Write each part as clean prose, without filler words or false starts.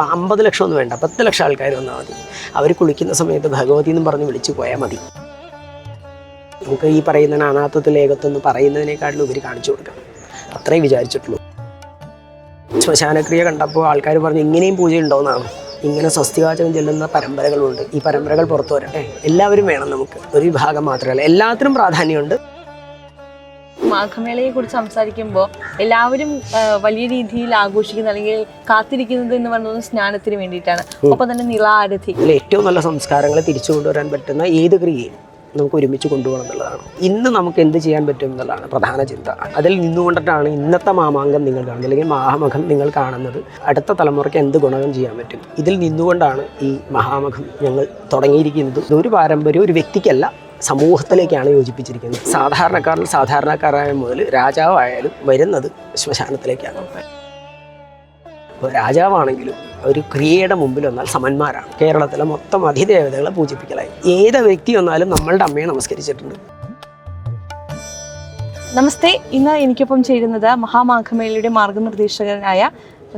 50 ലക്ഷം ഒന്നും വേണ്ട, 10 ലക്ഷം ആൾക്കാർ വന്നാൽ മതി. അവർ കുളിക്കുന്ന സമയത്ത് ഭഗവതി എന്നും പറഞ്ഞ് വിളിച്ചു പോയാൽ മതി. നമുക്ക് ഈ പറയുന്ന നാനാത്വത്തിൽ ഏകത്വം പറയുന്നതിനേക്കാളും ഉപരി കാണിച്ചു കൊടുക്കാം. അത്രേ വിചാരിച്ചിട്ടുള്ളൂ. ശ്മശാനക്രിയ കണ്ടപ്പോൾ ആൾക്കാർ പറഞ്ഞു ഇങ്ങനെയും പൂജ ഉണ്ടോയെന്നാണ്. ഇങ്ങനെ സ്വസ്തിവാചകം ചെല്ലുന്ന പരമ്പരകളുണ്ട്. ഈ പരമ്പരകൾ പുറത്തു വരട്ടെ. എല്ലാവരും വേണം. നമുക്ക് ഒരു വിഭാഗം മാത്രമല്ല, എല്ലാത്തിനും പ്രാധാന്യമുണ്ട്. മാഘമേളയെ കുറിച്ച് സംസാരിക്കുമ്പോൾ എല്ലാവരും വലിയ രീതിയിൽ ആഘോഷിക്കുന്ന അല്ലെങ്കിൽ കാത്തിരിക്കുന്നത് എന്ന് പറയുന്നത് സ്നാനത്തിന് വേണ്ടിയിട്ടാണ്. ഒപ്പം തന്നെ നിളാരതി. ഏറ്റവും നല്ല സംസ്കാരങ്ങളെ തിരിച്ചു കൊണ്ടുവരാൻ പറ്റുന്ന ഏത് ക്രിയയും നമുക്ക് ഒരുമിച്ച് കൊണ്ടുപോകണം എന്നുള്ളതാണ്. ഇന്ന് നമുക്ക് എന്ത് ചെയ്യാൻ പറ്റും എന്നുള്ളതാണ് പ്രധാന ചിന്ത. അതിൽ നിന്നുകൊണ്ടിട്ടാണ് ഇന്നത്തെ മാമാങ്കം നിങ്ങൾ കാണുന്നത്, അല്ലെങ്കിൽ മഹാമഖം നിങ്ങൾ കാണുന്നത്. അടുത്ത തലമുറയ്ക്ക് എന്ത് ഗുണകം ചെയ്യാൻ പറ്റും, ഇതിൽ നിന്നുകൊണ്ടാണ് ഈ മഹാമഖം ഞങ്ങൾ തുടങ്ങിയിരിക്കുന്നത്. ഒരു പാരമ്പര്യം ഒരു വ്യക്തിക്കല്ല, സമൂഹത്തിലേക്കാണ് യോജിപ്പിച്ചിരിക്കുന്നത്. സാധാരണക്കാരിൽ സാധാരണക്കാരായ മുതൽ രാജാവായാലും വരുന്നത് ശ്മശാനത്തിലേക്കാണ്. ഇപ്പോൾ രാജാവാണെങ്കിലും ഒരു ക്രിയയുടെ മുമ്പിൽ വന്നാൽ സമന്മാരാണ്. കേരളത്തിലെ മൊത്തം അധിദേവതകളെ പൂജിപ്പിക്കലായി. ഏത് വ്യക്തി വന്നാലും നമ്മളുടെ അമ്മയെ നമസ്കരിച്ചിട്ടുണ്ട്. നമസ്തേ. ഇന്ന് എനിക്കൊപ്പം ചേരുന്നത് മഹാമാഘമേളയുടെ മാർഗനിർദ്ദേശകനായ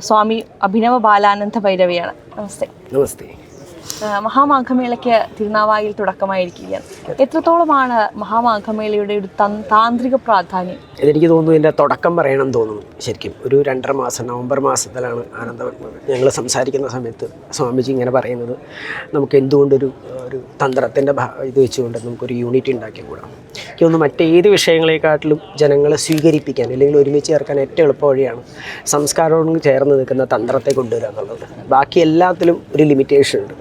സ്വാമി അഭിനവ ബാലാനന്ദ ഭൈരവിയാണ്. നമസ്തേ. നമസ്തേ. മഹാമാഘമേളയ്ക്ക് തിരുനാവായിൽ തുടക്കമായിരിക്കുകയാണ്. എത്രത്തോളമാണ് മഹാമാഘമേളയുടെ ഒരു താന്ത്രിക പ്രാധാന്യം? ഇതെനിക്ക് തോന്നുന്നു ഇതിൻ്റെ തുടക്കം പറയണം തോന്നുന്നു. ശരിക്കും ഒരു 2.5 മാസം, നവംബർ മാസത്തിലാണ് ഞങ്ങൾ സംസാരിക്കുന്ന സമയത്ത് സ്വാമിജി ഇങ്ങനെ പറയുന്നത്, നമുക്ക് എന്തുകൊണ്ടൊരു തന്ത്രത്തിൻ്റെ ഇത് വെച്ചുകൊണ്ട് നമുക്കൊരു യൂണിറ്റ് ഉണ്ടാക്കിക്കൂടാം. എനിക്ക് തോന്നുന്നു മറ്റേത് വിഷയങ്ങളെക്കാട്ടിലും ജനങ്ങളെ സ്വീകരിപ്പിക്കാൻ അല്ലെങ്കിൽ ഒരുമിച്ച് ചേർക്കാൻ ഏറ്റവും എളുപ്പ വഴിയാണ് സംസ്കാരത്തോട് ചേർന്ന് നിൽക്കുന്ന തന്ത്രത്തെ കൊണ്ടുവരിക എന്നുള്ളത്. ബാക്കി എല്ലാത്തിലും ഒരു ലിമിറ്റേഷൻ ഉണ്ട്.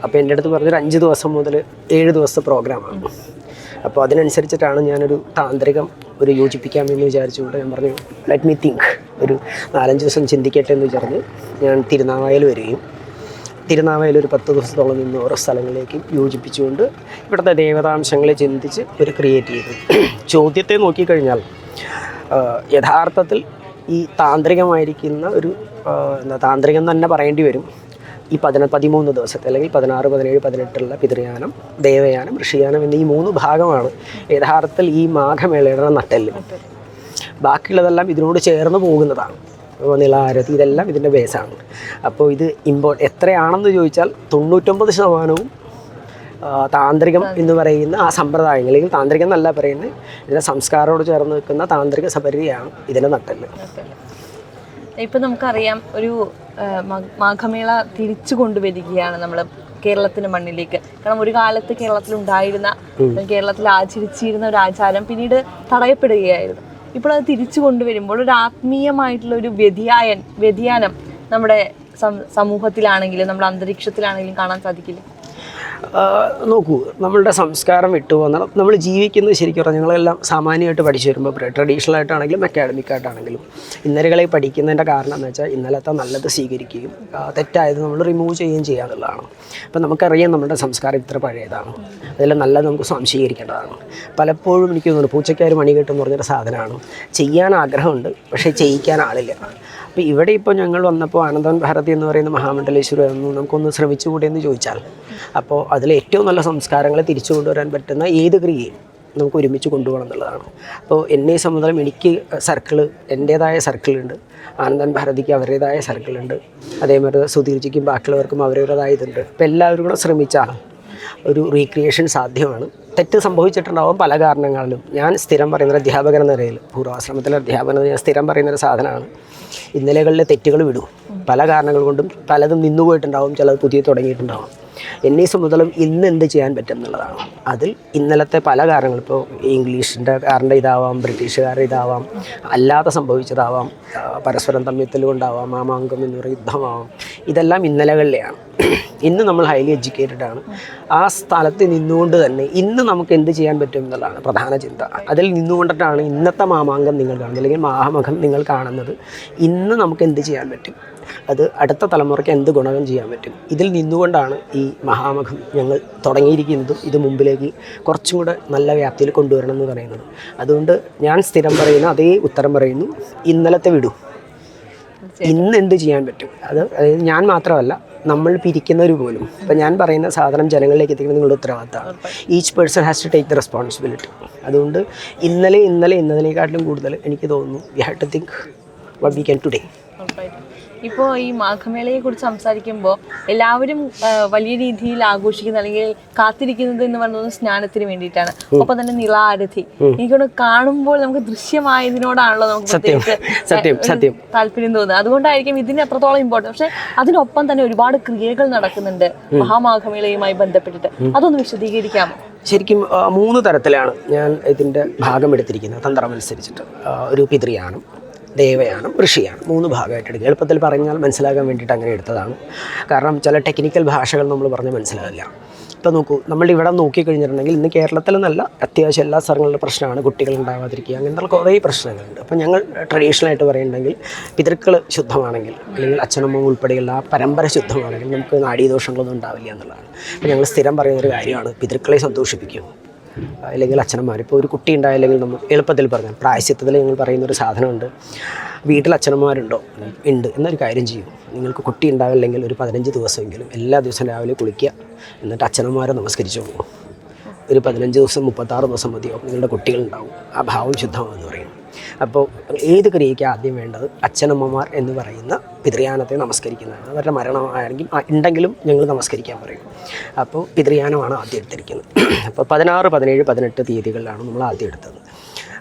അപ്പോൾ എൻ്റെ അടുത്ത് പറഞ്ഞൊരു 5 ദിവസം മുതൽ 7 ദിവസത്തെ പ്രോഗ്രാമാണ്. അപ്പോൾ അതിനനുസരിച്ചിട്ടാണ് ഞാനൊരു താന്ത്രികം യോജിപ്പിക്കാമെന്ന് വിചാരിച്ചുകൊണ്ട് ഞാൻ പറഞ്ഞു ലെറ്റ് മീ തിങ്ക്, ഒരു 4-5 ദിവസം ചിന്തിക്കട്ടെ എന്ന് വിചാരിച്ച് ഞാൻ തിരുനാവായിൽ വരികയും തിരുനാവായിൽ ഒരു 10 ദിവസത്തോളം നിന്ന് ഓരോ സ്ഥലങ്ങളിലേക്കും യോജിപ്പിച്ചുകൊണ്ട് ഇവിടുത്തെ ദേവതാംശങ്ങളെ ചിന്തിച്ച് ഒരു ക്രിയേറ്റ് ചെയ്തു. ചോദ്യത്തെ നോക്കിക്കഴിഞ്ഞാൽ യഥാർത്ഥത്തിൽ ഈ താന്ത്രികമായിരിക്കുന്ന ഒരു താന്ത്രികം തന്നെ പറയേണ്ടി വരും. ഈ 13 ദിവസത്തെ അല്ലെങ്കിൽ 16, 17, 18 പിതൃയാനം, ദേവയാനം, ഋഷിയാനം എന്നീ 3 ഭാഗമാണ് യഥാർത്ഥത്തിൽ ഈ മാഘമേളയുടെ നട്ടെല്ല്. ബാക്കിയുള്ളതെല്ലാം ഇതിനോട് ചേർന്ന് പോകുന്നതാണ്. നിളാരതി ഇതെല്ലാം ഇതിൻ്റെ ബേസാണ്. അപ്പോൾ ഇത് എത്രയാണെന്ന് ചോദിച്ചാൽ 99% താന്ത്രികം എന്ന് പറയുന്ന ആ സമ്പ്രദായങ്ങൾ, അല്ലെങ്കിൽ താന്ത്രികം എന്നല്ല പറയുന്നത്, ഇതിൻ്റെ സംസ്കാരത്തോട് ചേർന്ന് നിൽക്കുന്ന താന്ത്രിക സപര്യയാണ് ഇതിൻ്റെ നട്ടെല്ല്. ഇപ്പം നമുക്കറിയാം, ഒരു മാഘമേള തിരിച്ചു കൊണ്ടുവരികയാണ് നമ്മൾ കേരളത്തിൻ്റെ മണ്ണിലേക്ക്. കാരണം ഒരു കാലത്ത് കേരളത്തിലുണ്ടായിരുന്ന, കേരളത്തിൽ ആചരിച്ചിരുന്ന ഒരു ആചാരം പിന്നീട് തടയപ്പെടുകയായിരുന്നു. ഇപ്പോൾ അത് തിരിച്ചു കൊണ്ടുവരുമ്പോൾ ഒരു ആത്മീയമായിട്ടുള്ള ഒരു വ്യതിയാനം നമ്മുടെ സമൂഹത്തിലാണെങ്കിലും നമ്മുടെ അന്തരീക്ഷത്തിലാണെങ്കിലും കാണാൻ സാധിക്കില്ല. നോക്കൂ, നമ്മളുടെ സംസ്കാരം വിട്ടുപോകുന്ന നമ്മൾ ജീവിക്കുന്നത് ശരിക്കും പറഞ്ഞാൽ ഞങ്ങളെല്ലാം സാമാന്യമായിട്ട് പഠിച്ചു വരുമ്പോൾ ട്രഡീഷണൽ ആയിട്ടാണെങ്കിലും അക്കാഡമിക് ആയിട്ടാണെങ്കിലും ഇന്നലകളെ പഠിക്കുന്നതിൻ്റെ കാരണം എന്ന് വെച്ചാൽ ഇന്നലത്തെ നല്ലത് സ്വീകരിക്കുകയും തെറ്റായത് നമ്മൾ റിമൂവ് ചെയ്യുകയും ചെയ്യുക എന്നുള്ളതാണ്. അപ്പം നമുക്കറിയാം നമ്മുടെ സംസ്കാരം ഇത്ര പഴയതാണ്, അതിൽ നല്ലത് നമുക്ക് സ്വാംശീകരിക്കേണ്ടതാണ്. പലപ്പോഴും എനിക്ക് തോന്നുന്നു പൂച്ചയ്ക്കാർ മണി കെട്ടെന്ന് പറഞ്ഞൊരു സാധനമാണ്. ചെയ്യാൻ ആഗ്രഹമുണ്ട്, പക്ഷേ ചെയ്യിക്കാൻ ആളില്ല. അപ്പോൾ ഇവിടെ ഇപ്പോൾ ഞങ്ങൾ വന്നപ്പോൾ ആനന്ദവൻ ഭാരതി എന്ന് പറയുന്ന മഹാമണ്ഡലേശ്വരം നമുക്കൊന്ന് ശ്രമിച്ചുകൂടെ എന്ന് ചോദിച്ചാൽ, അപ്പോൾ അതിൽ ഏറ്റവും നല്ല സംസ്കാരങ്ങളെ തിരിച്ചു കൊണ്ടുവരാൻ പറ്റുന്ന ഏത് ക്രിയയും നമുക്ക് ഒരുമിച്ച് കൊണ്ടുപോകണം എന്നുള്ളതാണ്. അപ്പോൾ എന്നെ സംബന്ധിച്ചിടത്തോളം എനിക്ക് എൻ്റേതായ സർക്കിളുണ്ട്, ആനന്ദൻ ഭാരതിക്ക് അവരുടേതായ സർക്കിളുണ്ട്, അതേമാതിരി സുധീർജിക്കും ബാക്കിയുള്ളവർക്കും അവരുടേതായ ഇതുണ്ട്. അപ്പോൾ എല്ലാവരും കൂടെ ശ്രമിച്ചാൽ ഒരു റീക്രിയേഷൻ സാധ്യമാണ്. തെറ്റ് സംഭവിച്ചിട്ടുണ്ടാവും പല കാരണങ്ങളിലും. ഞാൻ സ്ഥിരം പറയുന്ന അധ്യാപകൻ എന്ന നിലയിൽ, പൂർവാശ്രമത്തിലെ അധ്യാപകൻ ഞാൻ സ്ഥിരം പറയുന്നൊരു സാധനമാണ്, ഇന്നലകളിലെ തെറ്റുകൾ വിടൂ. പല കാരണങ്ങൾ കൊണ്ടും പലതും നിന്നുപോയിട്ടുണ്ടാവും, ചിലത് പുതിയ തുടങ്ങിയിട്ടുണ്ടാവും. എന്നെ സംബന്ധിച്ചിടത്തോളം ഇന്ന് എന്ത് ചെയ്യാൻ പറ്റും എന്നുള്ളതാണ്. അതിൽ ഇന്നലത്തെ പല കാരണങ്ങൾ, ഇപ്പോൾ ഇംഗ്ലീഷിൻ്റെ കാരൻ്റെ ഇതാവാം, ബ്രിട്ടീഷുകാരുടെ ഇതാവാം, അല്ലാതെ സംഭവിച്ചതാവാം, പരസ്പരം തമ്മിൽ കൊണ്ടാവാം, മാമാങ്കം എന്ന് പറയുന്ന യുദ്ധമാവാം, ഇതെല്ലാം ഇന്നലകളിലെയാണ്. ഇന്ന് നമ്മൾ ഹൈലി എഡ്യൂക്കേറ്റഡ് ആണ്. ആ സ്ഥലത്ത് നിന്നുകൊണ്ട് തന്നെ ഇന്ന് നമുക്ക് എന്ത് ചെയ്യാൻ പറ്റും എന്നുള്ളതാണ് പ്രധാന ചിന്ത. അതിൽ നിന്നുകൊണ്ടിട്ടാണ് ഇന്നത്തെ മാമാങ്കം നിങ്ങൾ കാണുന്നത്, അല്ലെങ്കിൽ മഹാമഖം നിങ്ങൾ കാണുന്നത്. ഇന്ന് നമുക്ക് എന്ത് ചെയ്യാൻ പറ്റും, അത് അടുത്ത തലമുറയ്ക്ക് എന്ത് ഗുണകം ചെയ്യാൻ പറ്റും, ഇതിൽ നിന്നുകൊണ്ടാണ് ഈ മഹാമഖം ഞങ്ങൾ തുടങ്ങിയിരിക്കുന്നതും ഇത് മുമ്പിലേക്ക് കുറച്ചും കൂടെ നല്ല വ്യാപ്തിയിൽ കൊണ്ടുവരണം എന്ന് പറയുന്നത്. അതുകൊണ്ട് ഞാൻ സ്ഥിരം പറയുന്ന അതേ ഉത്തരം പറയുന്നു, ഇന്നലത്തെ വിടൂ, ഇന്ന് എന്ത് ചെയ്യാൻ പറ്റും. അതായത് ഞാൻ മാത്രമല്ല, നമ്മൾ പിരിക്കുന്നവർ പോലും. ഇപ്പം ഞാൻ പറയുന്ന സാധനം ജനങ്ങളിലേക്ക് എത്തിക്കുന്നത് നിങ്ങളുടെ ഉത്തരവാദിത്തമാണ്. Each person has to take the responsibility. അതുകൊണ്ട് ഇന്നതിനേക്കാട്ടിലും കൂടുതൽ എനിക്ക് തോന്നുന്നു we have to think what we can today. ഇപ്പോൾ ഈ മാഘമേളയെ കുറിച്ച് സംസാരിക്കുമ്പോൾ എല്ലാവരും വലിയ രീതിയിൽ ആഘോഷിക്കുന്ന അല്ലെങ്കിൽ കാത്തിരിക്കുന്നത് എന്ന് പറയുന്നത് സ്നാനത്തിന് വേണ്ടിയിട്ടാണ്. ഒപ്പം തന്നെ നിളാരതി എനിക്കൊന്ന് കാണുമ്പോൾ നമുക്ക് ദൃശ്യമായതിനോടാണല്ലോ നമുക്ക് താല്പര്യം തോന്നുന്നത്. അതുകൊണ്ടായിരിക്കും ഇതിന് എത്രത്തോളം ഇമ്പോർട്ടൻറ്റ്. പക്ഷെ അതിനൊപ്പം തന്നെ ഒരുപാട് ക്രിയകൾ നടക്കുന്നുണ്ട് മഹാമാഘമേളയുമായി ബന്ധപ്പെട്ടിട്ട്. അതൊന്ന് വിശദീകരിക്കാമോ? ശരിക്കും 3 തരത്തിലാണ് ഞാൻ ഇതിൻ്റെ ഭാഗം എടുത്തിരിക്കുന്നത് തന്ത്രമനുസരിച്ചിട്ട്. ഒരു പിതൃയാനം, ദേവയാനം, ഋഷിയാനം, 3 ഭാഗമായിട്ട് എടുക്കുക. എളുപ്പത്തിൽ പറഞ്ഞാൽ മനസ്സിലാക്കാൻ വേണ്ടിയിട്ട് അങ്ങനെ എടുത്തതാണ്. കാരണം ചില ടെക്നിക്കൽ ഭാഷകൾ നമ്മൾ പറഞ്ഞാൽ മനസ്സിലാവില്ല. ഇപ്പോൾ നോക്കൂ, നമ്മൾ ഇവിടെ നോക്കിക്കഴിഞ്ഞിട്ടുണ്ടെങ്കിൽ ഇന്ന് കേരളത്തിൽ നല്ല അത്യാവശ്യം എല്ലാ സ്ഥലങ്ങളിലും പ്രശ്നമാണ് കുട്ടികൾ ഉണ്ടാവാതിരിക്കുക, അങ്ങനത്തെ കുറേ പ്രശ്നങ്ങളുണ്ട്. അപ്പോൾ ഞങ്ങൾ ട്രഡീഷണലായിട്ട് പറയുന്നുണ്ടെങ്കിൽ പിതൃക്കൾ ശുദ്ധമാണെങ്കിൽ അല്ലെങ്കിൽ അച്ഛനമ്മ ഉൾപ്പെടെയുള്ള ആ പരമ്പര ശുദ്ധമാണെങ്കിൽ നമുക്ക് നാഡീദോഷങ്ങളൊന്നും ഉണ്ടാവില്ല എന്നുള്ളതാണ്. അപ്പോൾ ഞങ്ങൾ സ്ഥിരം പറയുന്നൊരു കാര്യമാണ് പിതൃക്കളെ സന്തോഷിപ്പിക്കും. അല്ലെങ്കിൽ അച്ഛനമ്മമാർ ഇപ്പോൾ ഒരു കുട്ടി ഉണ്ടായില്ലെങ്കിൽ നമ്മൾ എളുപ്പത്തിൽ പറഞ്ഞാൽ പ്രായശ്ചിത്തത്തിൽ ഞങ്ങൾ പറയുന്നൊരു സാധനമുണ്ട്. വീട്ടിൽ അച്ഛനമ്മമാരുണ്ടോ? ഉണ്ട്. എന്നൊരു കാര്യം ചെയ്യും, നിങ്ങൾക്ക് കുട്ടി ഉണ്ടാവില്ലെങ്കിൽ ഒരു 15 ദിവസമെങ്കിലും എല്ലാ ദിവസവും രാവിലെ കുളിക്കുക, എന്നിട്ട് അച്ഛനമ്മമാരെ നമസ്കരിച്ചോളൂ. ഒരു 15 ദിവസം 36 ദിവസം മതിയോ നിങ്ങളുടെ കുട്ടികളുണ്ടാവും. ആ ഭാവം ശുദ്ധമാണെന്ന് പറയും. അപ്പോൾ ഏത് ക്രിയയ്ക്ക് ആദ്യം വേണ്ടത് അച്ഛനമ്മമാർ എന്ന് പറയുന്ന പിതൃയാനത്തെ നമസ്കരിക്കുന്നതാണ്. അവരുടെ മരണമായെങ്കിൽ ഉണ്ടെങ്കിലും ഞങ്ങൾ നമസ്കരിക്കാൻ പറയും. അപ്പോൾ പിതൃയാനമാണ് ആദ്യം എടുത്തിരിക്കുന്നത്. അപ്പോൾ 16, 17, 18 തീയതികളിലാണ് നമ്മൾ ആദ്യം എടുത്തത്.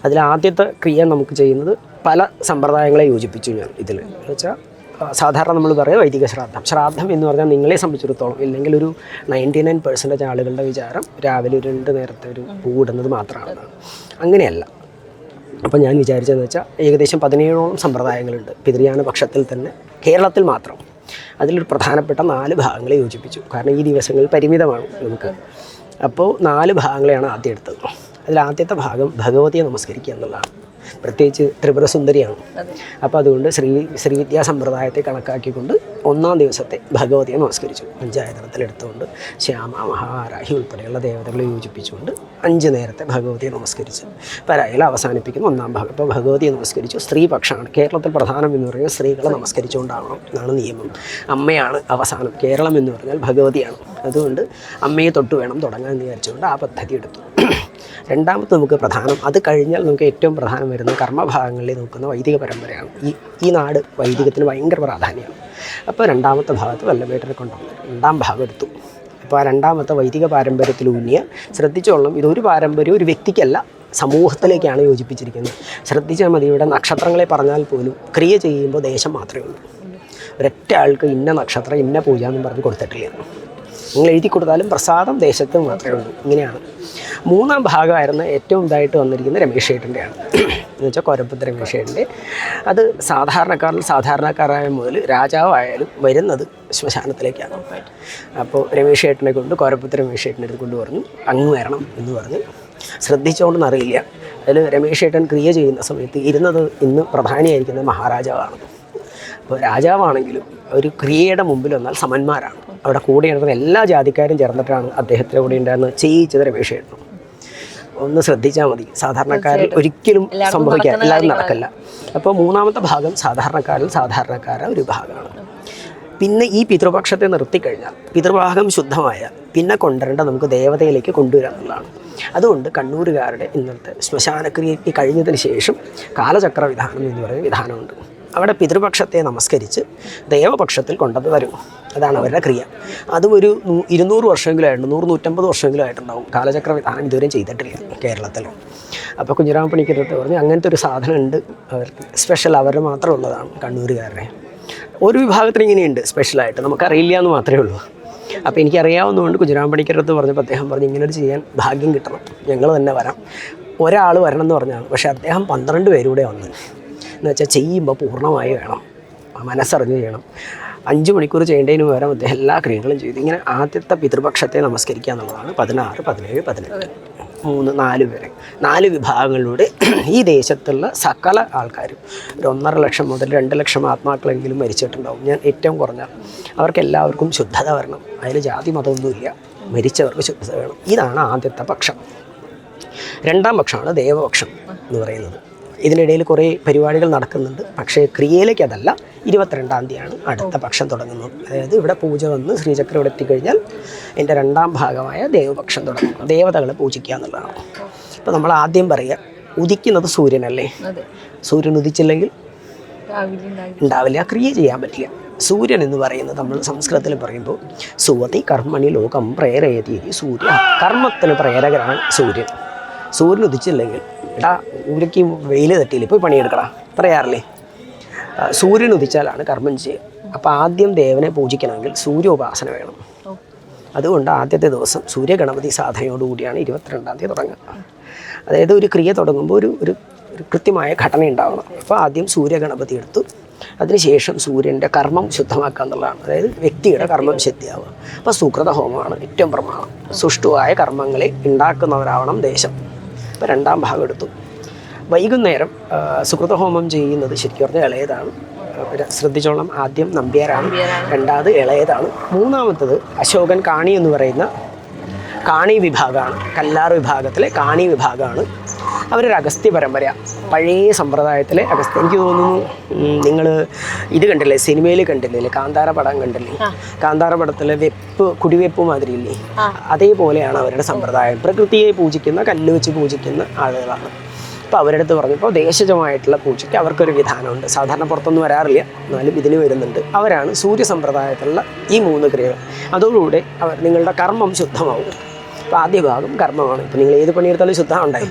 അതിൽ ആദ്യത്തെ ക്രിയ നമുക്ക് ചെയ്യുന്നത് പല സമ്പ്രദായങ്ങളെ യോജിപ്പിച്ചു ഞാൻ ഇതിൽ. എന്ന് വെച്ചാൽ സാധാരണ നമ്മൾ പറയുക വൈദിക ശ്രാദ്ധം എന്ന് പറഞ്ഞാൽ നിങ്ങളെ സംബന്ധിച്ചിടത്തോളം ഇല്ലെങ്കിൽ ഒരു 99% ആളുകളുടെ വിചാരം രാവിലെ ഒരു 2 നേരത്തെ ഒരു പൂവിടുന്നത് മാത്രമാണ്. അങ്ങനെയല്ല. അപ്പോൾ ഞാൻ വിചാരിച്ചതെന്ന് വെച്ചാൽ ഏകദേശം 17ഓളം സമ്പ്രദായങ്ങളുണ്ട് പിതൃയാന പക്ഷത്തിൽ തന്നെ, കേരളത്തിൽ മാത്രം. അതിലൊരു പ്രധാനപ്പെട്ട 4 ഭാഗങ്ങളെ യോജിപ്പിച്ചു. കാരണം ഈ ദിവസങ്ങളിൽ പരിമിതമാണ് നമുക്ക്. അപ്പോൾ 4 ഭാഗങ്ങളെയാണ് ആദ്യം എടുത്തത്. അതിൽ ആദ്യത്തെ ഭാഗം ഭഗവതിയെ നമസ്കരിക്കുക എന്നുള്ളതാണ്. പ്രത്യേകിച്ച് ത്രിപുരസുന്ദരിയാണ്. അപ്പോൾ അതുകൊണ്ട് ശ്രീവിദ്യാ സമ്പ്രദായത്തെ കണക്കാക്കിക്കൊണ്ട് 1-ാം ദിവസത്തെ ഭഗവതിയെ നമസ്കരിച്ചു. പഞ്ചായതനത്തിലെടുത്തുകൊണ്ട് ശ്യാമ, മഹാരാഹി ഉൾപ്പെടെയുള്ള ദേവതകളെ യോജിപ്പിച്ചുകൊണ്ട് 5 നേരത്തെ ഭഗവതിയെ നമസ്കരിച്ച് പരായൽ അവസാനിപ്പിക്കുന്ന 1-ാം ഭാഗം. ഇപ്പോൾ ഭഗവതിയെ നമസ്കരിച്ചു. സ്ത്രീപക്ഷമാണ് കേരളത്തിൽ പ്രധാനം എന്ന് പറയുന്നത്. സ്ത്രീകളെ നമസ്കരിച്ചുകൊണ്ടാവണം എന്നാണ് നിയമം. അമ്മയാണ് അവസാനം. കേരളം എന്ന് പറഞ്ഞാൽ ഭഗവതിയാണ്. അതുകൊണ്ട് അമ്മയെ തൊട്ട് വേണം തുടങ്ങാൻ എന്ന് വിചാരിച്ചുകൊണ്ട് ആ പദ്ധതി എടുത്തു. രണ്ടാമത്തെ നമുക്ക് പ്രധാനം, അത് കഴിഞ്ഞാൽ നമുക്ക് ഏറ്റവും പ്രധാനം വരുന്ന കർമ്മഭാഗങ്ങളിൽ നോക്കുന്ന വൈദിക പരമ്പരയാണ്. ഈ നാട് വൈദികത്തിന് ഭയങ്കര പ്രാധാന്യമാണ്. അപ്പോൾ 2-ാമത്തെ ഭാഗത്ത് വല്ലഭേട്ടനെ കൊണ്ടുവന്നു 2-ാം ഭാഗം എടുത്തു. അപ്പോൾ ആ 2-ാമത്തെ വൈദിക പാരമ്പര്യത്തിലൂന്നിയ ശ്രദ്ധിച്ചോളണം, ഇതൊരു പാരമ്പര്യം ഒരു വ്യക്തിക്കല്ല സമൂഹത്തിലേക്കാണ് യോജിപ്പിച്ചിരിക്കുന്നത്. ശ്രദ്ധിച്ചാൽ മതി, ഇവിടെ നക്ഷത്രങ്ങളെ പറഞ്ഞാൽ പോലും ക്രിയ ചെയ്യുമ്പോൾ ദേശം മാത്രമേ ഉള്ളൂ. ഒരൊറ്റ ആൾക്ക് ഇന്ന നക്ഷത്രം ഇന്ന പൂജ എന്നും പറഞ്ഞ് കൊടുത്തിട്ടില്ല. നിങ്ങൾ എഴുതി കൊടുത്താലും പ്രസാദം ദേശത്ത് മാത്രമേ ഉള്ളൂ. ഇങ്ങനെയാണ്. 3-ാം ഭാഗമായിരുന്ന ഏറ്റവും ഇതായിട്ട് വന്നിരിക്കുന്നത് രമേശ് ഏട്ടൻ്റെയാണ്. എന്ന് വെച്ചാൽ കോരപ്പത്ത് രമേശ് ഏട്ടൻ്റെ. അത് സാധാരണക്കാരായ മുതൽ രാജാവായാലും വരുന്നത് ശ്മശാനത്തിലേക്കാണ്. അപ്പോൾ രമേശ് ഏട്ടനെ കൊണ്ട് കോരപ്പത്ത് രമേശ് ഏട്ടൻ്റെ അടുത്ത് കൊണ്ട് പറഞ്ഞു അങ്ങ് വരണം എന്ന് പറഞ്ഞ്. ശ്രദ്ധിച്ചുകൊണ്ടെന്ന് അറിയില്ല, അതിൽ രമേശ് ഏട്ടൻ ക്രിയ ചെയ്യുന്ന സമയത്ത് ഇരുന്നത് ഇന്ന് പ്രധാനിയായിരിക്കുന്നത് മഹാരാജാവാണ്. അപ്പോൾ രാജാവാണെങ്കിലും ഒരു ക്രിയയുടെ മുമ്പിൽ വന്നാൽ സമന്മാരാണ്. അവിടെ കൂടെ ഉണ്ടായിരുന്ന എല്ലാ ജാതിക്കാരും ചേർന്നിട്ടാണ് അദ്ദേഹത്തിൻ്റെ കൂടെ ഉണ്ടായിരുന്നത് ചെയ്യിച്ചത് രമേശ് ഏട്ടൻ. ഒന്ന് ശ്രദ്ധിച്ചാൽ മതി, സാധാരണക്കാരിൽ ഒരിക്കലും സംഭവിക്കാൻ എല്ലാവരും നടക്കില്ല. അപ്പോൾ 3-ാമത്തെ ഭാഗം സാധാരണക്കാരുടെ ഒരു ഭാഗമാണ്. പിന്നെ ഈ പിതൃപക്ഷത്തെ നിർത്തിക്കഴിഞ്ഞാൽ പിതൃഭാഗം ശുദ്ധമായാൽ പിന്നെ കൊണ്ടുവരേണ്ട നമുക്ക് ദേവതയിലേക്ക് കൊണ്ടുവരിക എന്നുള്ളതാണ്. അതുകൊണ്ട് കണ്ണൂരുകാരുടെ ഇന്നത്തെ ശ്മശാനക്രിയയ്ക്ക് കഴിഞ്ഞതിന് ശേഷം കാലചക്ര വിധാനം എന്ന് പറയുന്ന വിധാനമുണ്ട്. അവിടെ പിതൃപക്ഷത്തെ നമസ്കരിച്ച് ദേവപക്ഷത്തിൽ കൊണ്ടുവന്ന് വരും. അതാണ് അവരുടെ ക്രിയ. അതും ഒരു 200 വർഷമെങ്കിലും ആയിട്ടുണ്ട്, 100-150 വർഷമെങ്കിലും ആയിട്ടുണ്ടാവും. കാലചക്ര വിധാനം ഇതുവരെയും ചെയ്തിട്ടില്ല കേരളത്തിൽ. അപ്പോൾ കുഞ്ഞിരാമ പണിക്കരത്ത് പറഞ്ഞ് അങ്ങനത്തെ ഒരു സാധനം ഉണ്ട് അവർക്ക്, സ്പെഷ്യൽ അവരുടെ മാത്രം ഉള്ളതാണ് കണ്ണൂരുകാരുടെ. ഒരു വിഭാഗത്തിന് ഇങ്ങനെയുണ്ട് സ്പെഷ്യലായിട്ട്, നമുക്കറിയില്ല എന്ന് മാത്രമേ ഉള്ളൂ. അപ്പോൾ എനിക്കറിയാവുന്നതുകൊണ്ട് കുഞ്ഞിരാമ പണിക്കരത്ത് പറഞ്ഞപ്പോൾ അദ്ദേഹം പറഞ്ഞു ഇങ്ങനൊരു ചെയ്യാൻ ഭാഗ്യം കിട്ടണം, ഞങ്ങൾ തന്നെ വരാം. ഒരാൾ വരണം എന്ന് പറഞ്ഞാണ്. പക്ഷേ അദ്ദേഹം 12 പേരൂടെ വന്നു. എന്ന് വെച്ചാൽ ചെയ്യുമ്പോൾ പൂർണ്ണമായി വേണം, മനസ്സറിഞ്ഞ് ചെയ്യണം. 5 മണിക്കൂർ ചെയ്യേണ്ടതിന് പകരം അദ്ദേഹം എല്ലാ ക്രിയകളും ചെയ്തു. ഇങ്ങനെ ആദ്യത്തെ പിതൃപക്ഷത്തെ നമസ്കരിക്കുക എന്നുള്ളതാണ്. 16, 17, 18 4 പേരെ 4 വിഭാഗങ്ങളിലൂടെ ഈ ദേശത്തുള്ള സകല ആൾക്കാരും ഒരു 1.5 ലക്ഷം മുതൽ 2 ലക്ഷം ആത്മാക്കളെങ്കിലും മരിച്ചിട്ടുണ്ടാവും. ഞാൻ ഏറ്റവും കുറഞ്ഞ അവർക്കെല്ലാവർക്കും ശുദ്ധത വരണം. അതിൽ ജാതി മതമൊന്നുമില്ല, മരിച്ചവർക്ക് ശുദ്ധത വേണം. ഇതാണ് ആദ്യത്തെ പക്ഷം. 2-ാം പക്ഷമാണ് ദേവപക്ഷം എന്ന് പറയുന്നത്. ഇതിനിടയിൽ കുറേ പരിപാടികൾ നടക്കുന്നുണ്ട്. പക്ഷേ ക്രിയയിലേക്ക് അതല്ല. 22-ാം തീയതിയാണ് അടുത്ത പക്ഷം തുടങ്ങുന്നത്. അതായത് ഇവിടെ പൂജ വന്ന് ശ്രീചക്രം ഇവിടെ എത്തിക്കഴിഞ്ഞാൽ എൻ്റെ 2-ാം ഭാഗമായ ദേവപക്ഷം തുടങ്ങും. ദേവതകളെ പൂജിക്കുക എന്നുള്ളതാണ്. അപ്പോൾ നമ്മൾ ആദ്യം പറയുക, ഉദിക്കുന്നത് സൂര്യനല്ലേ, സൂര്യൻ ഉദിച്ചില്ലെങ്കിൽ ഉണ്ടാവില്ല, ക്രിയ ചെയ്യാൻ പറ്റില്ല. സൂര്യൻ എന്ന് പറയുന്നത് നമ്മൾ സംസ്കൃതത്തിൽ പറയുമ്പോൾ സുവതി കർമ്മണി ലോകം പ്രേരയതി. സൂര്യ കർമ്മത്തിന് പ്രേരകരാണ് സൂര്യൻ. സൂര്യൻ ഉദിച്ചില്ലെങ്കിൽ എടാ ഊരയ്ക്ക് വെയിൽ തട്ടിയില്ല, പോയി പണിയെടുക്കടാ പറയാറില്ലേ. സൂര്യൻ ഉദിച്ചാലാണ് കർമ്മം ചെയ്യുക. അപ്പോൾ ആദ്യം ദേവനെ പൂജിക്കണമെങ്കിൽ സൂര്യോപാസന വേണം. അതുകൊണ്ട് ആദ്യത്തെ ദിവസം സൂര്യഗണപതി സാധനയോടുകൂടിയാണ് 22-ാം തീയതി തുടങ്ങുക. അതായത് ഒരു ക്രിയ തുടങ്ങുമ്പോൾ ഒരു കൃത്യമായ ഘടന ഉണ്ടാവണം. അപ്പോൾ ആദ്യം സൂര്യഗണപതി എടുത്തു, അതിനുശേഷം സൂര്യൻ്റെ കർമ്മം ശുദ്ധമാക്കുക എന്നുള്ളതാണ്. അതായത് വ്യക്തിയുടെ കർമ്മം ശുദ്ധിയാവുക. അപ്പോൾ സുകൃത ഹോമമാണ് ഏറ്റവും പ്രമാണം. സുഷ്ടുവായ കർമ്മങ്ങളെ ഉണ്ടാക്കുന്നവരാവണം ദേശം. അപ്പോൾ 2-ാം ഭാഗം എടുത്തു. വൈകുന്നേരം സുകൃത ഹോമം ചെയ്യുന്നത് ശരിക്കും പറഞ്ഞാൽ ഇളയതാണ്. ശ്രദ്ധിച്ചോളം, ആദ്യം നമ്പ്യാരാണ്, രണ്ടാമത് ഇളയതാണ്, മൂന്നാമത്തത് അശോകൻ കാണി എന്ന് പറയുന്ന കാണി വിഭാഗമാണ്. കല്ലാർ വിഭാഗത്തിലെ കാണി വിഭാഗമാണ്. അവരൊരു അഗസ്ത്യ പരമ്പര, പഴയ സമ്പ്രദായത്തിലെ അഗസ്ത്യ. എനിക്ക് തോന്നുന്നു നിങ്ങൾ ഇത് കണ്ടില്ലേ, സിനിമയിൽ കണ്ടില്ലേ, കാന്താര പടം കണ്ടില്ലേ, കാന്താര പടത്തിലെ കുടിവെപ്പ് മാതിരിയില്ലേ, അതേപോലെയാണ് അവരുടെ സമ്പ്രദായം. പ്രകൃതിയെ പൂജിക്കുന്ന, കല്ല് വെച്ച് പൂജിക്കുന്ന ആളുകളാണ്. അപ്പോൾ അവരുടെ അടുത്ത് പറഞ്ഞപ്പോൾ ദേശജമായിട്ടുള്ള പൂജയ്ക്ക് അവർക്കൊരു വിധാനമുണ്ട്. സാധാരണ പുറത്തൊന്നും വരാറില്ല, എന്നാലും ഇതിന് വരുന്നുണ്ട്. അവരാണ് സൂര്യസമ്പ്രദായത്തിലുള്ള ഈ 3 ക്രിയകൾ. അതോടുകൂടെ നിങ്ങളുടെ കർമ്മം ശുദ്ധമാവും. അപ്പോൾ ആദ്യ ഭാഗം കർമ്മമാണ്. ഇപ്പോൾ നിങ്ങൾ ഏത് പണിയെടുത്താലും ശുദ്ധം ഉണ്ടായി.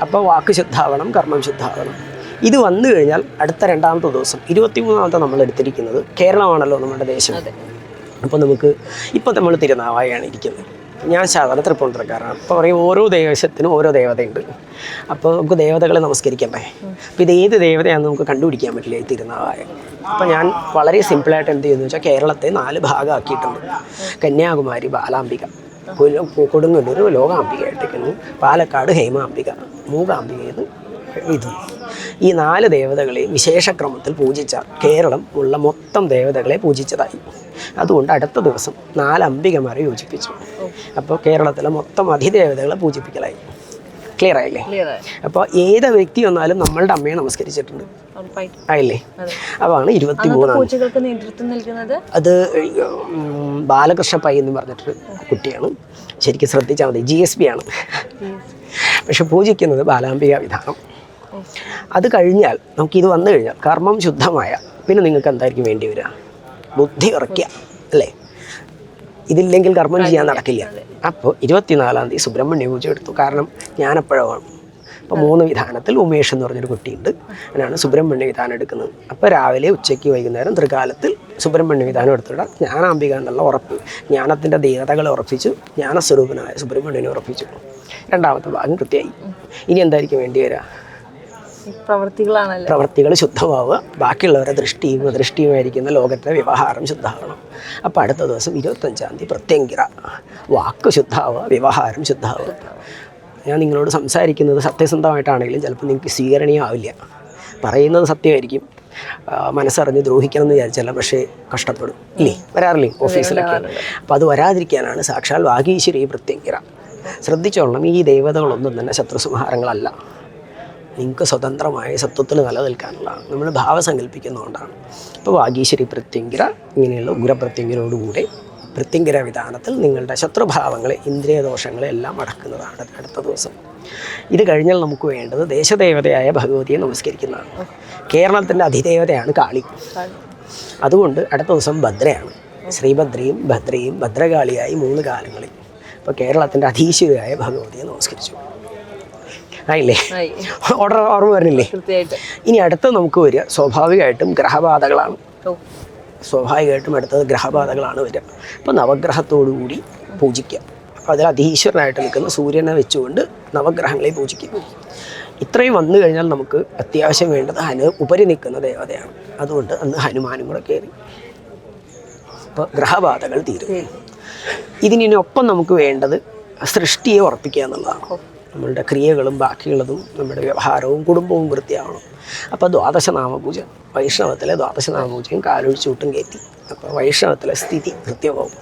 അപ്പോൾ വാക്ക് ശുദ്ധാവണം, കർമ്മം ശുദ്ധാവണം. ഇത് വന്നു കഴിഞ്ഞാൽ അടുത്ത 2-ാമത്തെ ദിവസം 23-ാമത്തെ നമ്മൾ എടുത്തിരിക്കുന്നത് കേരളമാണല്ലോ നമ്മുടെ ദേശം. അപ്പോൾ ഇപ്പോൾ നമ്മൾ തിരുനാവായാണ് ഇരിക്കുന്നത്. ഞാൻ സാധാരണ തൃപ്പൂണിത്തുറക്കാരാണ്. അപ്പോൾ പറയും ഓരോ ദേശത്തിനും ഓരോ ദേവതയുണ്ട്. അപ്പോൾ നമുക്ക് ദേവതകളെ നമസ്കരിക്കണ്ടേ. അപ്പോൾ ഇത് ഏത് ദേവതയാണെന്ന് നമുക്ക് കണ്ടുപിടിക്കാൻ പറ്റില്ല ഈ തിരുനാവായ. അപ്പോൾ ഞാൻ വളരെ സിമ്പിളായിട്ട് എന്ത് ചെയ്യുന്നു വെച്ചാൽ കേരളത്തെ 4 ഭാഗമാക്കിയിട്ടുണ്ട്. കന്യാകുമാരി ബാലാംബിക, കൊടുങ്ങല്ലൂർ ലോകാംബികയായിട്ടിരിക്കുന്നു, പാലക്കാട് ഹേമാംബിക, മൂകാംബികയെന്ന് ഇതും. ഈ 4 ദേവതകളെയും വിശേഷക്രമത്തിൽ പൂജിച്ച കേരളം ഉള്ള മൊത്തം ദേവതകളെ പൂജിച്ചതായി. അതുകൊണ്ട് അടുത്ത ദിവസം 4 അംബികമാരെ യോജിപ്പിച്ചു. അപ്പോൾ കേരളത്തിലെ മൊത്തം അധിദേവതകളെ പൂജിപ്പിക്കലായി. ക്ലിയർ ആയില്ലേ? അപ്പോൾ ഏത് വ്യക്തി വന്നാലും നമ്മളുടെ അമ്മയെ നമസ്കരിച്ചിട്ടുണ്ട് ആയില്ലേ? അതാണ് 23. അത് ബാലകൃഷ്ണ പൈ എന്ന് പറഞ്ഞിട്ടൊരു കുട്ടിയാണ്. ശരിക്കും ശ്രദ്ധിച്ചാൽ മതി, GSB ആണ്. പക്ഷെ പൂജിക്കുന്നത് ബാലാംബിക വിധാനം. അത് കഴിഞ്ഞാൽ നമുക്കിത് വന്നു കഴിഞ്ഞാൽ കർമ്മം ശുദ്ധമായ പിന്നെ നിങ്ങൾക്ക് എന്തായിരിക്കും വേണ്ടി വരിക? ബുദ്ധി ഉറയ്ക്കുക അല്ലേ? ഇതില്ലെങ്കിൽ കർമ്മം ചെയ്യാൻ നടക്കില്ല. അപ്പോൾ 24-ാം തീയതി സുബ്രഹ്മണ്യ പൂജ എടുത്തു. കാരണം ജ്ഞാനപ്പഴമാണ്. അപ്പോൾ 3 വിധാനത്തിൽ ഉമേഷ് എന്ന് പറഞ്ഞൊരു കുട്ടിയുണ്ട്, അതിനാണ് സുബ്രഹ്മണ്യ വിധാനം എടുക്കുന്നത്. അപ്പോൾ രാവിലെ, ഉച്ചയ്ക്ക്, വൈകുന്നേരം ത്രികാലത്തിൽ സുബ്രഹ്മണ്യ വിധാനം എടുത്തിട്ട് ജ്ഞാനാംബിക എന്നുള്ള ഉറപ്പ്, ജ്ഞാനത്തിൻ്റെ ദേവതകളെ ഉറപ്പിച്ചു, ജ്ഞാനസ്വരൂപനായ സുബ്രഹ്മണ്യനെ ഉറപ്പിച്ചു. 2-ാമത്തെ ഭാഗം കൃത്യമായി. ഇനി എന്തായിരിക്കും വേണ്ടി വരിക? പ്രവൃത്തികൾ ശുദ്ധമാവുക, ബാക്കിയുള്ളവരുടെ ദൃഷ്ടിയും അദൃഷ്ടിയുമായിരിക്കുന്ന ലോകത്തെ വ്യവഹാരം ശുദ്ധമാവണം. അപ്പോൾ അടുത്ത ദിവസം 25-ാം തീയതി പ്രത്യങ്കിര, വാക്ക് ശുദ്ധമാവുക, വ്യവഹാരം ശുദ്ധമാവുക. ഞാൻ നിങ്ങളോട് സംസാരിക്കുന്നത് സത്യസന്ധമായിട്ടാണെങ്കിലും ചിലപ്പോൾ നിങ്ങൾക്ക് സ്വീകരണീയമാവില്ല. പറയുന്നത് സത്യമായിരിക്കും, മനസ്സറിഞ്ഞ് ദ്രോഹിക്കണം എന്ന് വിചാരിച്ചല്ല, പക്ഷേ കഷ്ടപ്പെടും ഇല്ലേ? വരാറില്ലേ ഓഫീസിലൊക്കെ? അപ്പോൾ അത് വരാതിരിക്കാനാണ് സാക്ഷാൽ വാഗീശ്വരി പ്രത്യങ്കിര. ശ്രദ്ധിച്ചോളണം, ഈ ദേവതകളൊന്നും തന്നെ ശത്രുസംഹാരങ്ങളല്ല. നിങ്ങൾക്ക് സ്വതന്ത്രമായ സത്വത്തിൽ നിലനിൽക്കാനുള്ളതാണ്. നമ്മൾ ഭാവസങ്കല്പിക്കുന്നതുകൊണ്ടാണ്. ഇപ്പോൾ വാഗീശ്വരി പ്രത്യങ്കിര ഇങ്ങനെയുള്ള ഉഗ്രപ്രത്യങ്കിരോടുകൂടെ പ്രത്യങ്കിര വിധാനത്തിൽ നിങ്ങളുടെ ശത്രുഭാവങ്ങളെ, ഇന്ദ്രിയദോഷങ്ങളെ എല്ലാം അടക്കുന്നതാണ് അടുത്ത ദിവസം. ഇത് കഴിഞ്ഞാൽ നമുക്ക് വേണ്ടത് ദേശദേവതയായ ഭഗവതിയെ നമസ്കരിക്കുന്നതാണ്. കേരളത്തിൻ്റെ അധിദേവതയാണ് കാളി. അതുകൊണ്ട് അടുത്ത ദിവസം ഭദ്രയാണ്. ശ്രീഭദ്രയും ഭദ്രയും ഭദ്രകാളിയായി 3 കാലങ്ങളിൽ. ഇപ്പോൾ കേരളത്തിൻ്റെ അധീശ്വരിയായ ഭഗവതിയെ നമസ്കരിച്ചു ആയില്ലേ? ഓർമ്മ വരുന്നില്ലേ? ഇനി അടുത്ത് നമുക്ക് വരിക സ്വാഭാവികമായിട്ടും ഗ്രഹബാധകളാണ്. സ്വാഭാവികമായിട്ടും അടുത്തത് ഗ്രഹബാധകളാണ് വരിക. അപ്പോൾ നവഗ്രഹത്തോടുകൂടി പൂജിക്കുക. അപ്പോൾ അതിൽ അധീശ്വരനായിട്ട് നിൽക്കുന്ന സൂര്യനെ വെച്ചുകൊണ്ട് നവഗ്രഹങ്ങളെ പൂജിക്കും. ഇത്രയും വന്നു കഴിഞ്ഞാൽ നമുക്ക് അത്യാവശ്യം വേണ്ടത് ഉപരി നിൽക്കുന്ന ദേവതയാണ്. അതുകൊണ്ട് അന്ന് ഹനുമാനും കൂടെ കയറി. അപ്പോൾ ഗ്രഹബാധകൾ തീരും. ഇതിനൊപ്പം നമുക്ക് വേണ്ടത് സൃഷ്ടിയെ ഉറപ്പിക്കുക എന്നുള്ളതാണ്. നമ്മളുടെ ക്രിയകളും ബാക്കിയുള്ളതും നമ്മുടെ വ്യവഹാരവും കുടുംബവും വൃത്തിയാവണം. അപ്പോൾ 12 നാമപൂജ, വൈഷ്ണവത്തിലെ 12 നാമപൂജയും കാലൊഴിച്ചൂട്ടും കയറ്റി. അപ്പോൾ വൈഷ്ണവത്തിലെ സ്ഥിതി കൃത്യമാവും.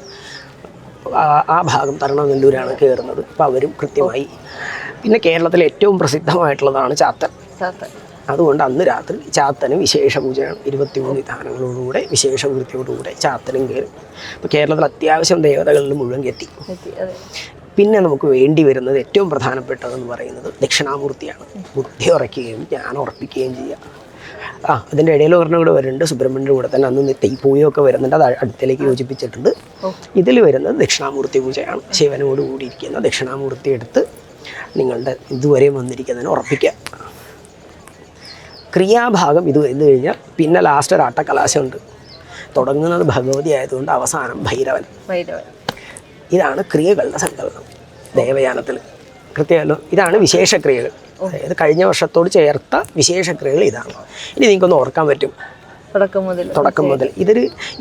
ആ ഭാഗം തരണനെല്ലൂരാണ് കയറുന്നത്. അപ്പോൾ അവരും കൃത്യമായി. പിന്നെ കേരളത്തിലെ ഏറ്റവും പ്രസിദ്ധമായിട്ടുള്ളതാണ് ചാത്തൻ. അതുകൊണ്ട് അന്ന് രാത്രി ചാത്തനും വിശേഷ പൂജയാണ്. 23 വിധാനങ്ങളോടുകൂടെ വിശേഷവൃത്തിയോടുകൂടെ ചാത്തനും കയറും. അപ്പോൾ കേരളത്തിൽ അത്യാവശ്യം ദേവതകളിൽ മുഴുവൻ കയറ്റി. പിന്നെ നമുക്ക് വേണ്ടി വരുന്നത് ഏറ്റവും പ്രധാനപ്പെട്ടതെന്ന് പറയുന്നത് ദക്ഷിണാമൂർത്തിയാണ്. ബുദ്ധി ഉറയ്ക്കുകയും ജ്ഞാനം ഉറപ്പിക്കുകയും ചെയ്യുക. അതിൻ്റെ ഇടയിൽ ഒരെണ്ണം കൂടെ വരുന്നുണ്ട് സുബ്രഹ്മണ്യൻ്റെ കൂടെ തന്നെ. അന്ന് തെയ്പൂയൊക്കെ വരുന്നുണ്ട്, അത് അടുത്തേക്ക് യോജിപ്പിച്ചിട്ടുണ്ട്. ഇതിൽ വരുന്നത് ദക്ഷിണാമൂർത്തി പൂജയാണ്. ശിവനോട് കൂടിയിരിക്കുന്ന ദക്ഷിണാമൂർത്തി എടുത്ത് നിങ്ങളുടെ ഇതുവരെ വന്നിരിക്കുന്നതിന് ഉറപ്പിക്കുക. ക്രിയാഭാഗം ഇത് വന്നു കഴിഞ്ഞാൽ പിന്നെ ലാസ്റ്റ് ഒരു ആട്ടക്കലാശമുണ്ട്. തുടങ്ങുന്നത് ഭഗവതി ആയതുകൊണ്ട് അവസാനം ഭൈരവൻ. ഇതാണ് ക്രിയകളുടെ സങ്കലനം ദേവയാനത്തിൽ. കൃത്യമല്ലോ, ഇതാണ് വിശേഷക്രിയകൾ. അതായത് കഴിഞ്ഞ വർഷത്തോട് ചേർത്ത വിശേഷക്രിയകൾ ഇതാണ്. ഇനി നിങ്ങൾക്കൊന്ന് ഓർക്കാൻ പറ്റും തുടക്കം മുതൽ.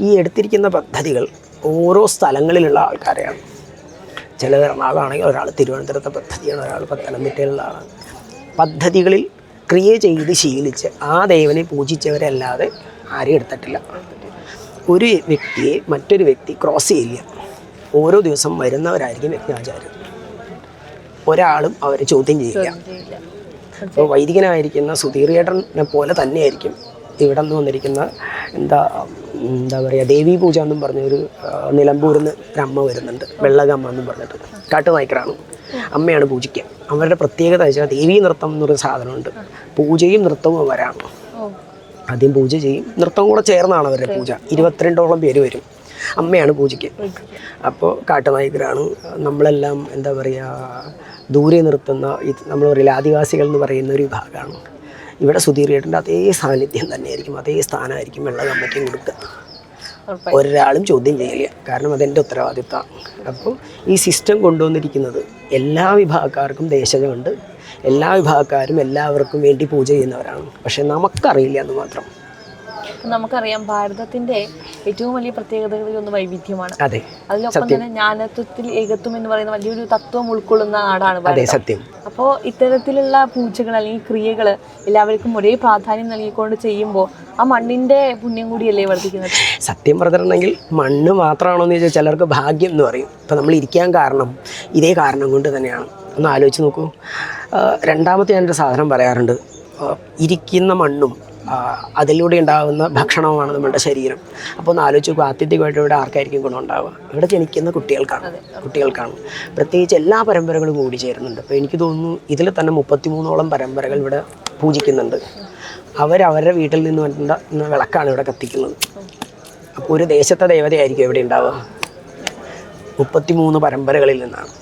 ഈ എടുത്തിരിക്കുന്ന പദ്ധതികൾ ഓരോ സ്ഥലങ്ങളിലുള്ള ആൾക്കാരെയാണ്. ചില എറണാകുളമാണെങ്കിൽ ഒരാൾ തിരുവനന്തപുരത്തെ പദ്ധതിയാണ്, ഒരാൾ പത്തനംതിട്ടയിലുള്ള ആളാണ്. പദ്ധതികളിൽ ക്രിയ ചെയ്ത് ശീലിച്ച് ആ ദേവനെ പൂജിച്ചവരല്ലാതെ ആരെയും എടുത്തിട്ടില്ല. ഒരു വ്യക്തിയെ മറ്റൊരു വ്യക്തി ക്രോസ് ചെയ്യില്ല. ഓരോ ദിവസം വരുന്നവരായിരിക്കും യജ്ഞാചാര്യർ. ഒരാളും അവരെ ചോദ്യം ചെയ്യില്ല. അപ്പോൾ വൈദികനായിരിക്കുന്ന സുധീർയേട്ടനെ പോലെ തന്നെയായിരിക്കും ഇവിടെ നിന്ന് വന്നിരിക്കുന്ന എന്താ പറയുക ദേവീ പൂജ എന്നും പറഞ്ഞൊരു നിലമ്പൂരിൽ നിന്ന് ഒരു അമ്മ വരുന്നുണ്ട്, വെള്ളകമ്മ എന്നും പറഞ്ഞിട്ട്. കാട്ടുനായ്ക്കറാണ് അമ്മയാണ് പൂജിക്കുക. അവരുടെ പ്രത്യേകത വെച്ചാൽ ദേവീ നൃത്തം എന്നൊരു സാധനമുണ്ട്. പൂജയും നൃത്തവും അവരാണ്. ആദ്യം പൂജ ചെയ്യും, നൃത്തം കൂടെ ചേർന്നാണ് അവരുടെ പൂജ. 22ഓളം പേര് വരും. അമ്മയാണ് പൂജയ്ക്ക്. അപ്പോൾ കാട്ടുനായ്ക്കരാണ്. നമ്മളെല്ലാം എന്താ പറയുക ദൂരെ നിർത്തുന്ന നമ്മൾ പറയില്ല ആദിവാസികൾ എന്ന് പറയുന്ന ഒരു വിഭാഗമാണ്. ഇവിടെ സുധീർയേട്ടൻ്റെ അതേ സാന്നിധ്യം തന്നെയായിരിക്കും, അതേ സ്ഥാനമായിരിക്കും വെള്ളകമ്മയ്ക്കും കൊടുക്കുക. ഒരാളും ചോദ്യം ചെയ്യില്ല, കാരണം അതെൻ്റെ ഉത്തരവാദിത്തമാണ്. അപ്പോൾ ഈ സിസ്റ്റം കൊണ്ടുവന്നിരിക്കുന്നത് എല്ലാ വിഭാഗക്കാർക്കും ദേശജമുണ്ട്, എല്ലാ വിഭാഗക്കാരും എല്ലാവർക്കും വേണ്ടി പൂജ ചെയ്യുന്നവരാണ്. പക്ഷെ നമുക്കറിയില്ല എന്ന് മാത്രം. നമുക്കറിയാം ഭാരതത്തിന്റെ ഏറ്റവും വലിയ പ്രത്യേകതകളിൽ ഒന്ന് വൈവിധ്യമാണ്. അതെ, അതിനൊപ്പം തന്നെ ജ്ഞാനത്വത്തിൽ ഏകത്വം എന്ന് പറയുന്ന വലിയൊരു തത്വം ഉൾക്കൊള്ളുന്ന നാടാണ് ഭാരതം. സത്യം. അപ്പോൾ ഇത്തരത്തിലുള്ള പൂജകൾ അല്ലെങ്കിൽ ക്രിയകൾ എല്ലാവർക്കും ഒരേ പ്രാധാന്യം നൽകിക്കൊണ്ട് ചെയ്യുമ്പോൾ ആ മണ്ണിന്റെ പുണ്യം കൂടിയല്ലേ വർദ്ധിക്കുന്നത്? സത്യം പറഞ്ഞിട്ടുണ്ടെങ്കിൽ മണ്ണ് മാത്രമാണോ എന്ന് ചോദിച്ചാൽ ചിലർക്ക് ഭാഗ്യം എന്ന് പറയും. ഇപ്പം നമ്മൾ ഇരിക്കാൻ കാരണം ഇതേ കാരണം കൊണ്ട് തന്നെയാണ്. ഒന്ന് ആലോചിച്ച് നോക്കൂ. രണ്ടാമത്തെ ഞാനൊരു സാധനം പറയാറുണ്ട്. ഇരിക്കുന്ന മണ്ണും അതിലൂടെ ഉണ്ടാകുന്ന ഭക്ഷണവുമാണ് നമ്മളുടെ ശരീരം. അപ്പോൾ ഒന്ന് ആലോചിച്ച് നോക്കുക, ആത്യന്തികമായിട്ട് ഇവിടെ ആർക്കായിരിക്കും ഗുണമുണ്ടാവുക? ഇവിടെ ജനിക്കുന്ന കുട്ടികൾക്കാണ്. പ്രത്യേകിച്ച് എല്ലാ പരമ്പരകളും കൂടി ചേരുന്നുണ്ട്. അപ്പോൾ എനിക്ക് തോന്നുന്നു ഇതിൽ തന്നെ 33ഓളം പരമ്പരകൾ ഇവിടെ പൂജിക്കുന്നുണ്ട്. അവരവരുടെ വീട്ടിൽ നിന്ന് വന്ന വിളക്കാണ് ഇവിടെ കത്തിക്കുന്നത്. അപ്പോൾ ഒരു ദേശത്തെ ദേവതയായിരിക്കും ഇവിടെ ഉണ്ടാവുക. 33 പരമ്പരകളിൽ നിന്നാണ്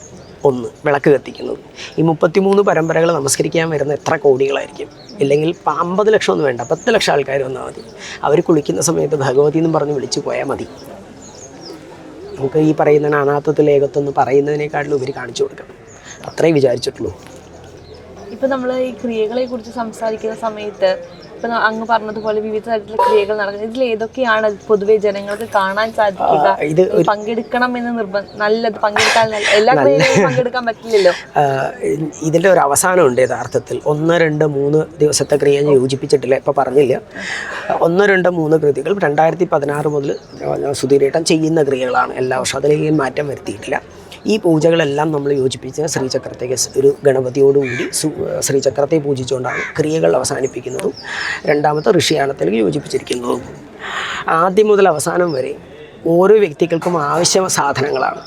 ഒന്ന് വിളക്ക് കത്തിക്കുന്നത്. ഈ 33 പരമ്പരകൾ നമസ്കരിക്കാൻ വരുന്ന എത്ര കോടികളായിരിക്കും? ഇല്ലെങ്കിൽ 50 ലക്ഷം ഒന്നും വേണ്ട, 10 ലക്ഷം ആൾക്കാർ വന്നാൽ മതി. അവർ കുളിക്കുന്ന സമയത്ത് ഭഗവതി എന്നും പറഞ്ഞ് വിളിച്ചു പോയാൽ മതി. നമുക്ക് ഈ പറയുന്ന അനാഥത്തിൽ ഏകത്വം എന്ന് പറയുന്നതിനേക്കാട്ടിലും ഉപരി കാണിച്ചു കൊടുക്കണം. അത്രേ വിചാരിച്ചിട്ടുള്ളൂ. ഇപ്പം നമ്മൾ ഈ ക്രിയകളെ കുറിച്ച് സംസാരിക്കുന്ന സമയത്ത് ഇപ്പം അങ്ങ് പറഞ്ഞതുപോലെ വിവിധ തരത്തിലുള്ള ക്രിയകൾ നടക്കുന്നത്, ഇതിൽ ഏതൊക്കെയാണ് പൊതുവെ ജനങ്ങൾക്ക് കാണാൻ സാധിക്കുക? ഇത് പങ്കെടുക്കണം എന്ന് നല്ലത് പങ്കെടുക്കാൻ എല്ലാ ക്രിയകളിലും പങ്കെടുക്കാൻ പറ്റില്ലല്ലോ. ഇതിൻ്റെ ഒരു അവസാനമുണ്ട് യഥാർത്ഥത്തിൽ. 1, 2, 3 ദിവസത്തെ ക്രിയ ഞാൻ യോജിപ്പിച്ചിട്ടില്ല, ഇപ്പം പറഞ്ഞില്ല. 1, 2, 3 കൃതികൾ 2016 മുതൽ സുധീരേട്ടൻ ചെയ്യുന്ന ക്രിയകളാണ് എല്ലാ വർഷവും. അതിലേക്ക് മാറ്റം വരുത്തിയിട്ടില്ല. ഈ പൂജകളെല്ലാം നമ്മൾ യോജിപ്പിച്ച് ശ്രീചക്രത്തേക്ക് ഒരു ഗണപതിയോടുകൂടി ശ്രീചക്രത്തെ പൂജിച്ചുകൊണ്ടാണ് ക്രിയകൾ അവസാനിപ്പിക്കുന്നതും രണ്ടാമത്തെ ഋഷിയാണത്തിലേക്ക് യോജിപ്പിച്ചിരിക്കുന്നതും. ആദ്യം മുതൽ അവസാനം വരെ ഓരോ വ്യക്തികൾക്കും ആവശ്യ സാധനങ്ങളാണ്.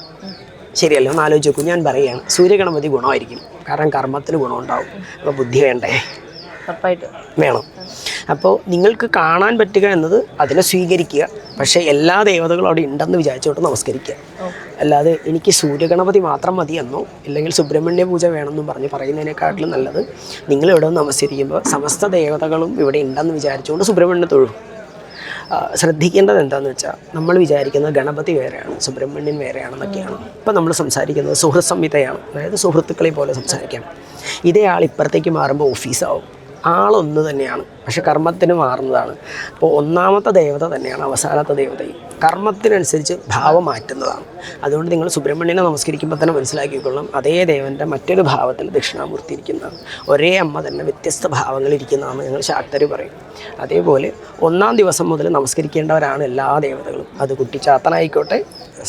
ശരിയല്ലോ? ഒന്ന് ആലോചിച്ച് നോക്കൂ. ഞാൻ പറയുകയാണ്, സൂര്യഗണപതി ഗുണമായിരിക്കും, കാരണം കർമ്മത്തിന് ഗുണമുണ്ടാവും. അപ്പോൾ ബുദ്ധി വേണ്ടേ? വേണം. അപ്പോൾ നിങ്ങൾക്ക് കാണാൻ പറ്റുക എന്നത് അതിനെ സ്വീകരിക്കുക. പക്ഷേ എല്ലാ ദേവതകളും അവിടെ ഉണ്ടെന്ന് വിചാരിച്ചോട്ട് നമസ്കരിക്കുക. അല്ലാതെ എനിക്ക് സൂര്യഗണപതി മാത്രം മതിയെന്നോ ഇല്ലെങ്കിൽ സുബ്രഹ്മണ്യ പൂജ വേണമെന്നും പറയുന്നതിനേക്കാട്ടിലും നല്ലത് നിങ്ങൾ ഇവിടെ നിന്ന് നമസ്കരിക്കുമ്പോൾ സമസ്ത ദേവതകളും ഇവിടെ ഉണ്ടെന്ന് വിചാരിച്ചുകൊണ്ട് സുബ്രഹ്മണ്യ തൊഴും. ശ്രദ്ധിക്കേണ്ടത് എന്താണെന്ന് വെച്ചാൽ നമ്മൾ വിചാരിക്കുന്നത് ഗണപതി വേറെയാണ്, സുബ്രഹ്മണ്യൻ വേറെയാണെന്നൊക്കെയാണ്. ഇപ്പം നമ്മൾ സംസാരിക്കുന്നത് സുഹൃത്ത് സംഹിതയാണ്. അതായത് സുഹൃത്തുക്കളെ പോലെ സംസാരിക്കാം. ഇതേ ആൾ ഇപ്പുറത്തേക്ക് മാറുമ്പോൾ ഓഫീസാവും. ആളൊന്ന് തന്നെയാണ്, പക്ഷെ കർമ്മത്തിന് മാറുന്നതാണ്. അപ്പോൾ ഒന്നാമത്തെ ദേവത തന്നെയാണ് അവസാനത്തെ ദേവതയും. കർമ്മത്തിനനുസരിച്ച് ഭാവം മാറ്റുന്നതാണ്. അതുകൊണ്ട് നിങ്ങൾ സുബ്രഹ്മണ്യനെ നമസ്കരിക്കുമ്പോൾ തന്നെ മനസ്സിലാക്കിക്കൊള്ളണം, അതേ ദേവൻ്റെ മറ്റൊരു ഭാവത്തിൽ ദക്ഷിണാമൂർത്തി ഇരിക്കുന്നതാണ്. ഒരേ അമ്മ തന്നെ വ്യത്യസ്ത ഭാവങ്ങളിൽ ഇരിക്കുന്നതാണ് ഞങ്ങൾ ശാക്തര് പറയും. അതേപോലെ 1-ാം ദിവസം മുതൽ നമസ്കരിക്കേണ്ടവരാണ് എല്ലാ ദേവതകളും. അത് കുട്ടിച്ചാത്തനായിക്കോട്ടെ,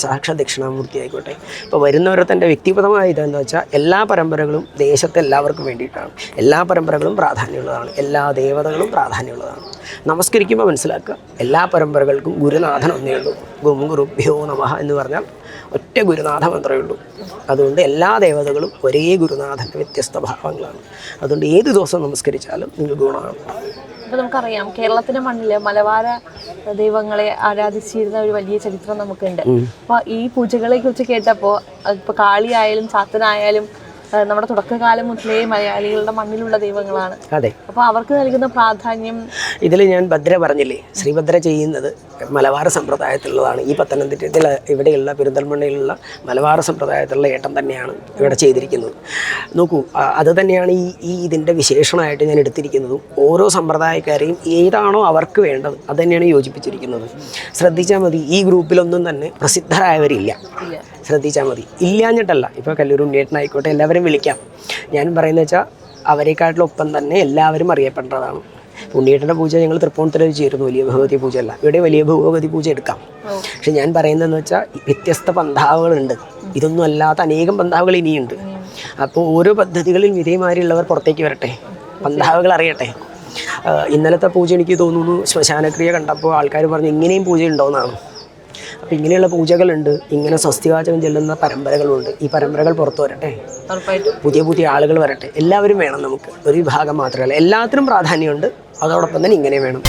സാക്ഷാത് ദക്ഷിണാമൂർത്തി ആയിക്കോട്ടെ. ഇപ്പോൾ വരുന്നവരെ തൻ്റെ വ്യക്തിപരമായ ഇതെന്ന് വെച്ചാൽ എല്ലാ പരമ്പരകളും ദേശത്തെ എല്ലാവർക്കും വേണ്ടിയിട്ടാണ്. എല്ലാ പരമ്പരകളും പ്രാധാന്യമുള്ളതാണ്, എല്ലാ ദേവതകളും പ്രാധാന്യമുള്ളതാണ്. നമസ്കരിക്കുമ്പോൾ മനസ്സിലാക്കുക, എല്ലാ പരമ്പരകൾക്കും ഗുരുനാഥൻ ഒന്നേ ഉള്ളൂ. ഗും ഗുരുഭ്യോ നമഃ എന്ന് പറഞ്ഞാൽ ഒറ്റ ഗുരുനാഥ മന്ത്രമേ ഉള്ളൂ. അതുകൊണ്ട് എല്ലാ ദേവതകളും ഒരേ ഗുരുനാഥൻ്റെ വ്യത്യസ്ത ഭാവങ്ങളാണ്. അതുകൊണ്ട് ഏത് ദിവസം നമസ്കരിച്ചാലും നിങ്ങൾ ഗുണമാണ്. ഇപ്പൊ നമുക്കറിയാം കേരളത്തിന്റെ മണ്ണില് മലബാര ദൈവങ്ങളെ ആരാധിച്ചിരുന്ന ഒരു വലിയ ചരിത്രം നമുക്കുണ്ട്. അപ്പൊ ഈ പൂജകളെ കുറിച്ച് കേട്ടപ്പോ ഇപ്പൊ കാളിയായാലും ചാത്തനായാലും നമ്മുടെ തുടക്കകാലം മുതലേ മലയാളികളുടെ മണ്ണിലുള്ള ദൈവങ്ങളാണ്. അതെ. അപ്പൊ അവർക്ക് നൽകുന്ന പ്രാധാന്യം ഇതിൽ ഞാൻ ഭദ്ര പറഞ്ഞില്ലേ, ശ്രീഭദ്ര ചെയ്യുന്നത് മലബാർ സമ്പ്രദായത്തിലുള്ളതാണ്. ഈ പത്തനംതിട്ടയിൽ ഇവിടെയുള്ള പെരിന്തൽമണ്ണയിലുള്ള മലബാർ സമ്പ്രദായത്തിലുള്ള ഏട്ടൻ തന്നെയാണ് ഇവിടെ ചെയ്തിരിക്കുന്നത്. നോക്കൂ, അത് തന്നെയാണ് ഇതിൻ്റെ വിശേഷണമായിട്ട് ഞാൻ എടുത്തിരിക്കുന്നതും. ഓരോ സമ്പ്രദായക്കാരെയും ഏതാണോ അവർക്ക് വേണ്ടത് അത് തന്നെയാണ് യോജിപ്പിച്ചിരിക്കുന്നത്. ശ്രദ്ധിച്ചാൽ മതി, ഈ ഗ്രൂപ്പിലൊന്നും തന്നെ പ്രസിദ്ധരായവരില്ല. ശ്രദ്ധിച്ചാൽ മതി. ഇല്ലാഞ്ഞിട്ടല്ല, ഇപ്പോൾ കല്ലൂർ ഉണ്ണിയേട്ടനായിക്കോട്ടെ എല്ലാവരും വിളിക്കാം. ഞാൻ പറയുന്നത് വെച്ചാൽ അവരെക്കാട്ടിലൊപ്പം തന്നെ എല്ലാവരും അറിയപ്പെട്ടതാണ്. ഉണ്ണിയേട്ടൻ്റെ പൂജ ഞങ്ങൾ തൃപ്പൂണിത്തുറ ചേരുന്നു, വലിയ ഭഗവതി പൂജ അല്ല. ഇവിടെ വലിയ ഭഗവതി പൂജ എടുക്കാം. പക്ഷെ ഞാൻ പറയുന്നതെന്ന് വെച്ചാൽ വ്യത്യസ്ത പന്ഥാവുകളുണ്ട്. ഇതൊന്നും അല്ലാത്ത അനേകം പന്ഥാവുകൾ ഇനിയുണ്ട്. അപ്പോൾ ഓരോ പദ്ധതികളിൽ വിധേയമാരുള്ളവർ പുറത്തേക്ക് വരട്ടെ, പന്ഥാവുകൾ അറിയട്ടെ. ഇന്നലത്തെ പൂജ എനിക്ക് തോന്നുന്നു ശ്മശാനക്രിയ കണ്ടപ്പോൾ ആൾക്കാർ പറഞ്ഞു ഇങ്ങനെയും പൂജ ഉണ്ടോയെന്നാണ്. അപ്പോൾ ഇങ്ങനെയുള്ള പൂജകളുണ്ട്, ഇങ്ങനെ സ്വസ്തിവാചകം ചെല്ലുന്ന പരമ്പരകളുണ്ട്. ഈ പരമ്പരകൾ പുറത്തു വരട്ടെ, പുതിയ പുതിയ ആളുകൾ വരട്ടെ. എല്ലാവരും വേണം നമുക്ക്, ഒരു വിഭാഗം മാത്രമല്ല. എല്ലാത്തിനും പ്രാധാന്യമുണ്ട്, അതോടൊപ്പം തന്നെ ഇങ്ങനെ വേണം.